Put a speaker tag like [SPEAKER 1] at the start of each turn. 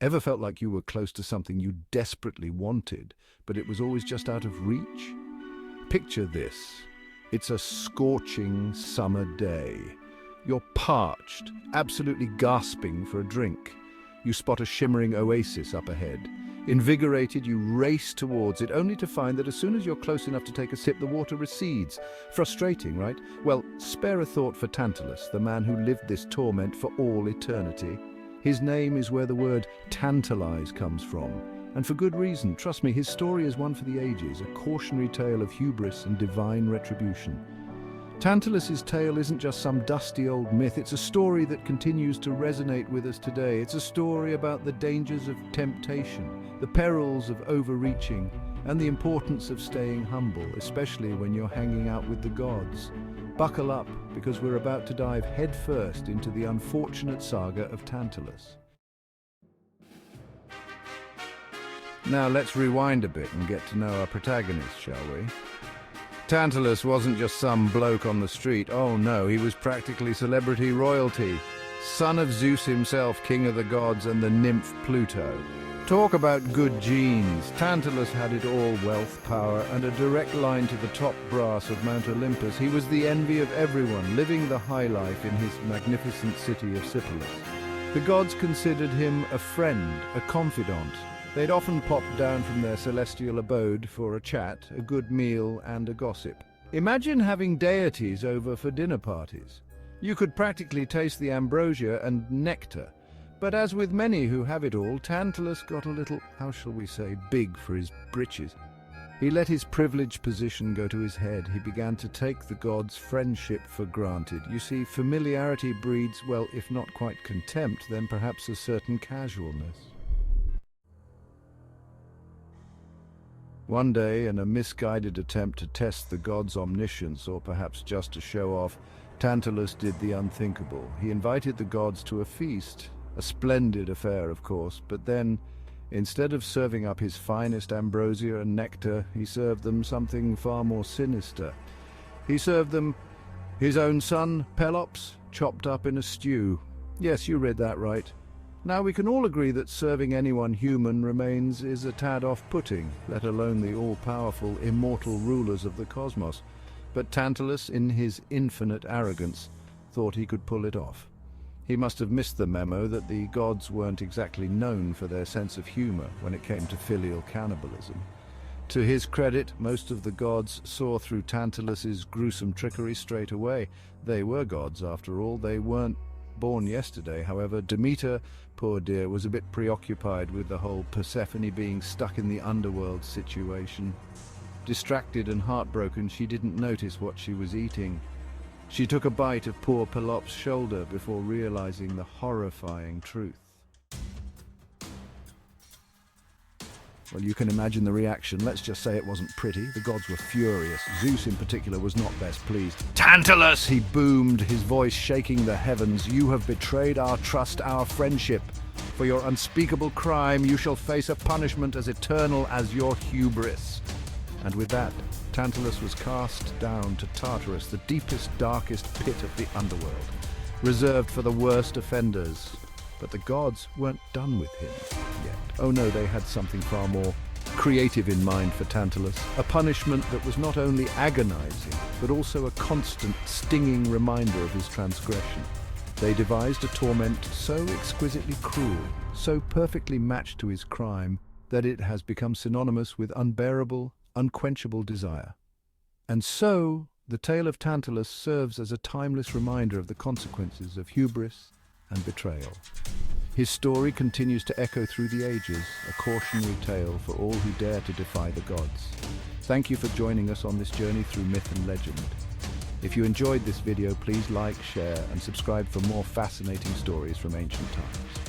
[SPEAKER 1] Ever felt like you were close to something you desperately wanted, but it was always just out of reach? Picture this. It's a scorching summer day. You're parched, absolutely gasping for a drink. You spot a shimmering oasis up ahead. Invigorated, you race towards it, only to find that as soon as you're close enough to take a sip, the water recedes. Frustrating, right? Well, spare a thought for Tantalus, the man who lived this torment for all eternity. His name is where the word tantalize comes from. And for good reason. Trust me, his story is one for the ages, a cautionary tale of hubris and divine retribution. Tantalus's tale isn't just some dusty old myth, it's a story that continues to resonate with us today. It's a story about the dangers of temptation, the perils of overreaching, and the importance of staying humble, especially when you're hanging out with the gods. Buckle up, because we're about to dive headfirst into the unfortunate saga of Tantalus. Now let's rewind a bit and get to know our protagonist, shall we? Tantalus wasn't just some bloke on the street. Oh no, he was practically celebrity royalty. Son of Zeus himself, king of the gods, and the nymph Pluto. Talk about good genes. Tantalus had it all: wealth, power, and a direct line to the top brass of Mount Olympus. He was the envy of everyone, living the high life in his magnificent city of Cyprus. The gods considered him a friend, a confidant. They'd often pop down from their celestial abode for a chat, a good meal, and a gossip. Imagine having deities over for dinner parties. You could practically taste the ambrosia and nectar. But as with many who have it all, Tantalus got a little, how shall we say, big for his britches. He let his privileged position go to his head. He began to take the gods' friendship for granted. You see, familiarity breeds, well, if not quite contempt, then perhaps a certain casualness. One day, in a misguided attempt to test the gods' omniscience, or perhaps just to show off, Tantalus did the unthinkable. He invited the gods to a feast. A splendid affair, of course, but then, instead of serving up his finest ambrosia and nectar, he served them something far more sinister. He served them his own son, Pelops, chopped up in a stew. Yes, you read that right. Now, we can all agree that serving anyone human remains is a tad off-putting, let alone the all-powerful, immortal rulers of the cosmos. But Tantalus, in his infinite arrogance, thought he could pull it off. He must have missed the memo that the gods weren't exactly known for their sense of humor when it came to filial cannibalism. To his credit, most of the gods saw through Tantalus's gruesome trickery straight away. They were gods, after all. They weren't born yesterday. However, Demeter, poor dear, was a bit preoccupied with the whole Persephone being stuck in the underworld situation. Distracted and heartbroken, she didn't notice what she was eating. She took a bite of poor Pelops' shoulder before realizing the horrifying truth. Well, you can imagine the reaction. Let's just say it wasn't pretty. The gods were furious. Zeus in particular was not best pleased. "Tantalus!" he boomed, his voice shaking the heavens. "You have betrayed our trust, our friendship. For your unspeakable crime, you shall face a punishment as eternal as your hubris." And with that, Tantalus was cast down to Tartarus, the deepest, darkest pit of the underworld, reserved for the worst offenders. But the gods weren't done with him yet. Oh no, they had something far more creative in mind for Tantalus, a punishment that was not only agonizing, but also a constant, stinging reminder of his transgression. They devised a torment so exquisitely cruel, so perfectly matched to his crime, that it has become synonymous with unbearable, unquenchable desire. And so, the tale of Tantalus serves as a timeless reminder of the consequences of hubris and betrayal. His story continues to echo through the ages, a cautionary tale for all who dare to defy the gods. Thank you for joining us on this journey through myth and legend. If you enjoyed this video, please like, share, and subscribe for more fascinating stories from ancient times.